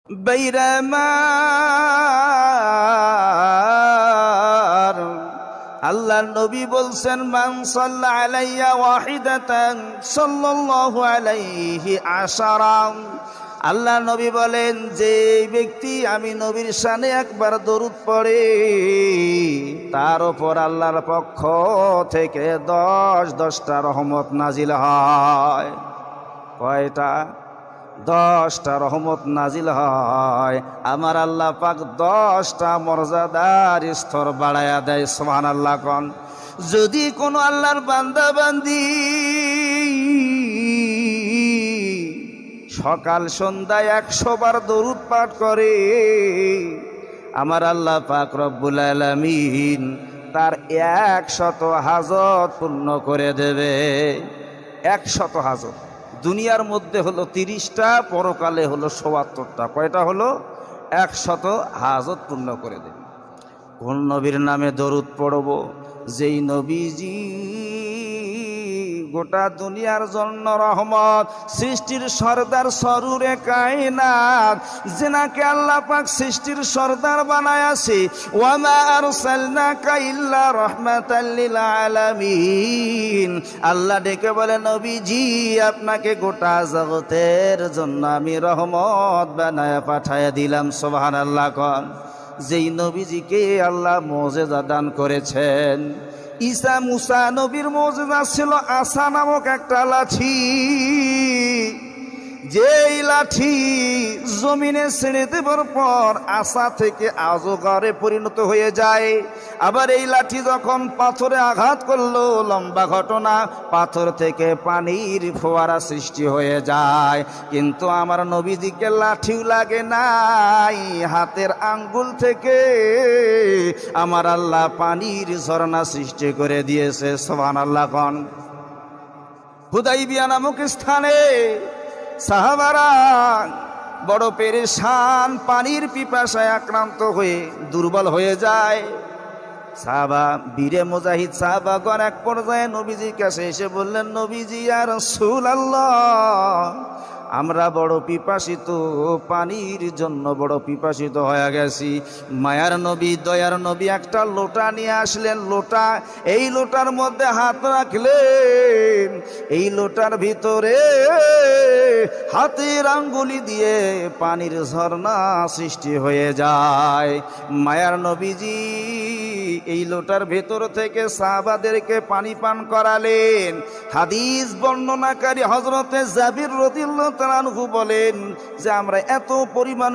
বাইরামার আল্লাহর নবী বলছেন, মান সাল্লা আলাইয়া ওয়াহিদাতান সাল্লাল্লাহু আলাইহি আশারা। আল্লাহ নবী বলেন, যে ব্যক্তি আমি নবীর শানে একবার দরুদ পড়ে তার উপর আল্লাহর পক্ষ থেকে 10টা রহমত নাজিল হয়। কয়টা? 10টা রহমত নাজিল হয়। আমার আল্লাহ পাক 10টা মর্যাদার স্তর বাড়ায়া দেয়। সুবহানাল্লাহ কোন। যদি কোনো আল্লাহর বান্দা বান্দি সকাল সন্ধ্যায় 100 বার দরুদ পাঠ করে, আমার আল্লাহ পাক রব্বুল আলামিন তার 100 হাজত পূর্ণ করে দেবে। 100 হাজত। দুনিয়ার মধ্যে হলো 30টা, পরকালে হলো ৭৪টা। কয়টা হলো? 100 হাজত পূর্ণ করে দেবে। কোন নবীর নামে দরুদ পড়ব? যেই নবীজি গোটা দুনিয়ার জন্য রহমত, সৃষ্টির সর্দার, সরুরে কায়নাত, যেনাকে আল্লাহ পাক সৃষ্টির সর্দার বানায়াছে। ওয়া মা আরসালনাকা ইল্লা রাহমাতাল লিল আলামিন। আল্লাহ ডেকে বলে, নবীজি আপনাকে গোটা জগতের জন্য আমি রহমত বানায়া পাঠায়া দিলাম। সুবহানাল্লাহ কোন। যেই নবীজিকে আল্লাহ মুজিজা দান করেছেন। ঈসা মুসা নবীর মুজিজা ছিল আসা নামক একটা লাঠি। যেই লাঠি জমিনে ছেড়ে দেবার পর আসা থেকে আজগরে পরিণত হয়ে যায়। আবার এই লাঠি যখন পাথরে আঘাত করলো, লম্বা ঘটনা, পাথর থেকে পানির ফোয়ারা সৃষ্টি হয়ে যায়। কিন্তু আমার নবীজিকে লাঠিও লাগে নাই, হাতের আঙ্গুল থেকে আমার আল্লাহ পানির ঝর্ণা সৃষ্টি করে দিয়েছে। সুবহানাল্লাহ কোন। হুদাইবিয়া নামক স্থানে সাহাবারা বড় পেরেশান, পানির পিপাসায় আক্রান্ত হয়ে দুর্বল হয়ে যায়। সাহাবা, বীরে মুজাহিদ সাহাবাগণ এক পর্যায়ে নবীজির কাছে এসে বললেন, নবীজি ইয়া রাসূলুল্লাহ, আমরা বড় পিপাসিত, পানির জন্য বড় পিপাসিত হয়ে গেছি। মায়ার নবী, দয়ার নবী একটা লোটা নিয়ে আসলেন। লোটা, এই লোটার মধ্যে হাত রাখলেন, এই লোটার ভিতরে হাতের আঙ্গুলি দিয়ে পানির ঝর্ণা সৃষ্টি হয়ে যায়। মায়ার নবীজি এই লোটার ভেতর থেকে সাহাবাদেরকে পানি পান করালেন। হাদিস বর্ণনাকারী হযরতে জাবির রাদিয়াল্লাহু তাআলা আনহু বলেন যে আমরা এত পরিমাণ